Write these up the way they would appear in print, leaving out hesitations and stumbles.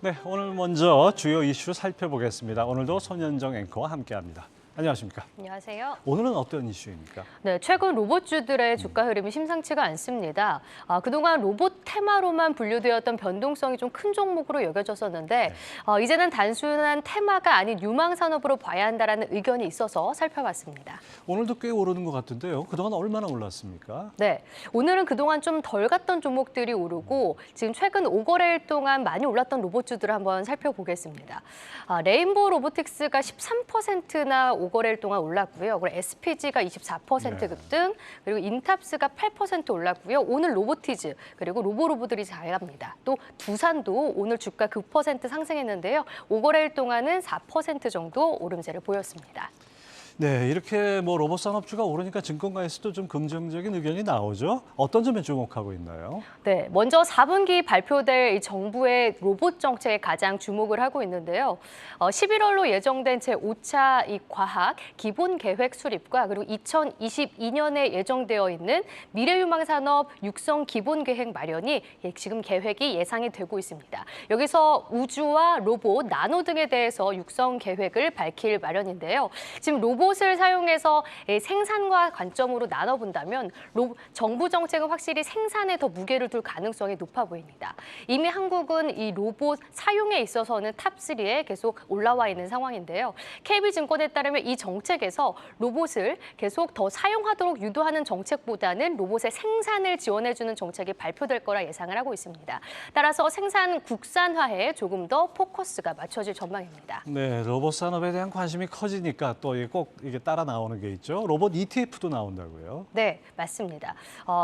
네, 오늘 먼저 주요 이슈 살펴보겠습니다. 오늘도 손현정 앵커와 함께합니다. 안녕하십니까? 안녕하세요. 오늘은 어떤 이슈입니까? 네, 최근 로봇주들의 주가 흐름이 심상치가 않습니다. 그동안 로봇 테마로만 분류되었던 변동성이 좀 큰 종목으로 여겨졌었는데 이제는 단순한 테마가 아닌 유망 산업으로 봐야 한다는 의견이 있어서 살펴봤습니다. 오늘도 꽤 오르는 것 같은데요. 그동안 얼마나 올랐습니까? 네, 오늘은 그동안 좀 덜 갔던 종목들이 오르고 지금 최근 5거래일 동안 많이 올랐던 로봇주들을 한번 살펴보겠습니다. 레인보우 로보틱스가 13%나 5거래일 동안 올랐고요. 그리고 SPG가 24% 급등, 그리고 인탑스가 8% 올랐고요. 오늘 로보티즈, 그리고 로보로보들이 잘 갑니다. 또 두산도 오늘 주가 9% 상승했는데요. 5거래일 동안은 4% 정도 오름세를 보였습니다. 네, 이렇게 로봇 산업주가 오르니까 증권가에서도 좀 긍정적인 의견이 나오죠. 어떤 점에 주목하고 있나요? 네, 먼저 4분기 발표될 이 정부의 로봇 정책에 가장 주목을 하고 있는데요. 11월로 예정된 제5차 이 과학 기본 계획 수립과 그리고 2022년에 예정되어 있는 미래유망 산업 육성 기본 계획 마련이 지금 계획이 예상이 되고 있습니다. 여기서 우주와 로봇, 나노 등에 대해서 육성 계획을 밝힐 마련인데요. 지금 로봇을 사용해서 생산과 관점으로 나눠본다면 정부 정책은 확실히 생산에 더 무게를 둘 가능성이 높아 보입니다. 이미 한국은 이 로봇 사용에 있어서는 탑3에 계속 올라와 있는 상황인데요. KB증권에 따르면 이 정책에서 로봇을 계속 더 사용하도록 유도하는 정책보다는 로봇의 생산을 지원해주는 정책이 발표될 거라 예상을 하고 있습니다. 따라서 생산 국산화에 조금 더 포커스가 맞춰질 전망입니다. 네, 로봇 산업에 대한 관심이 커지니까 또 꼭 이게 따라 나오는 게 있죠. 로봇 ETF도 나온다고요? 네, 맞습니다.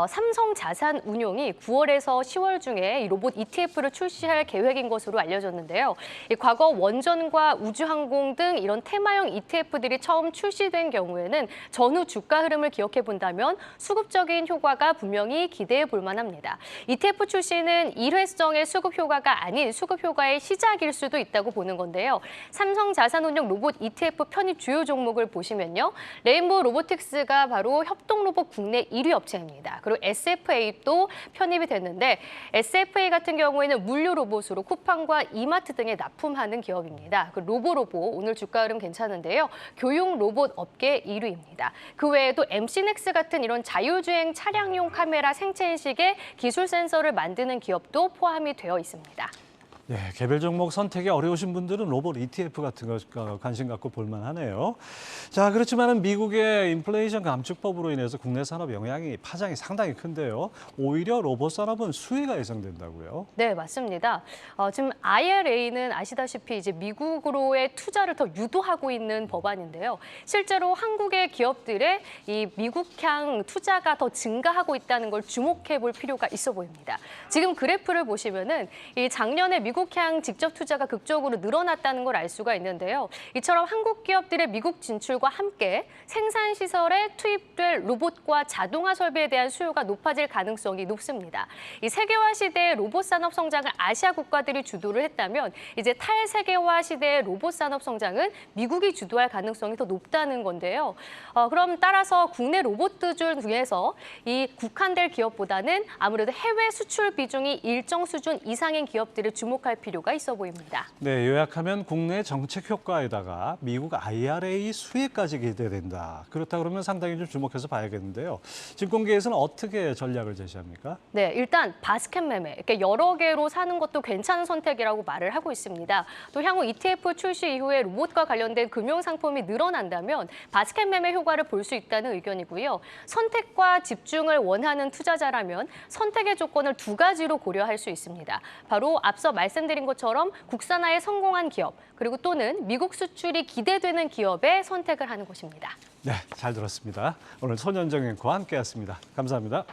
삼성자산운용이 9월에서 10월 중에 이 로봇 ETF를 출시할 계획인 것으로 알려졌는데요. 과거 원전과 우주항공 등 이런 테마형 ETF들이 처음 출시된 경우에는 전후 주가 흐름을 기억해 본다면 수급적인 효과가 분명히 기대해 볼 만합니다. ETF 출시는 일회성의 수급 효과가 아닌 수급 효과의 시작일 수도 있다고 보는 건데요. 삼성자산운용 로봇 ETF 편입 주요 종목을 보시면요. 레인보우 로보틱스가 바로 협동로봇 국내 1위 업체입니다. 그리고 SFA도 편입이 됐는데 SFA 같은 경우에는 물류 로봇으로 쿠팡과 이마트 등에 납품하는 기업입니다. 그 로보로보 오늘 주가 흐름 괜찮은데요. 교육 로봇 업계 1위입니다. 그 외에도 MC넥스 같은 이런 자율주행 차량용 카메라 생체 인식에 기술 센서를 만드는 기업도 포함이 되어 있습니다. 네, 개별 종목 선택이 어려우신 분들은 로봇 ETF 같은 거 관심 갖고 볼만하네요. 자, 그렇지만은 미국의 인플레이션 감축법으로 인해서 국내 산업 파장이 상당히 큰데요. 오히려 로봇 산업은 수혜가 예상된다고요? 네, 맞습니다. 지금 IRA는 아시다시피 이제 미국으로의 투자를 더 유도하고 있는 법안인데요. 실제로 한국의 기업들의 이 미국향 투자가 더 증가하고 있다는 걸 주목해 볼 필요가 있어 보입니다. 지금 그래프를 보시면은 이 작년에 미국향 직접 투자가 극적으로 늘어났다는 걸 알 수가 있는데요. 이처럼 한국 기업들의 미국 진출과 함께 생산 시설에 투입될 로봇과 자동화 설비에 대한 수요가 높아질 가능성이 높습니다. 이 세계화 시대의 로봇 산업 성장을 아시아 국가들이 주도를 했다면 이제 탈세계화 시대의 로봇 산업 성장은 미국이 주도할 가능성이 더 높다는 건데요. 그럼 따라서 국내 로봇주 중에서 이 국한될 기업보다는 아무래도 해외 수출 비중이 일정 수준 이상인 기업들을 주목할 필요가 있어 보입니다. 네, 요약하면 국내 정책 효과에다가 미국 IRA 수혜까지 기대된다. 그렇다 그러면 상당히 좀 주목해서 봐야겠는데요. 증권계에서는 어떻게 전략을 제시합니까? 네, 일단 바스켓 매매, 이렇게 여러 개로 사는 것도 괜찮은 선택이라고 말을 하고 있습니다. 또 향후 ETF 출시 이후에 로봇과 관련된 금융 상품이 늘어난다면 바스켓 매매 효과를 볼 수 있다는 의견이고요. 선택과 집중을 원하는 투자자라면 선택의 조건을 두 가지로 고려할 수 있습니다. 바로 앞서 말씀드린 것처럼 국산화에 성공한 기업, 그리고 또는 미국 수출이 기대되는 기업에 선택을 하는 것입니다. 네, 잘 들었습니다. 오늘 손현정 앵커와 함께했습니다. 감사합니다.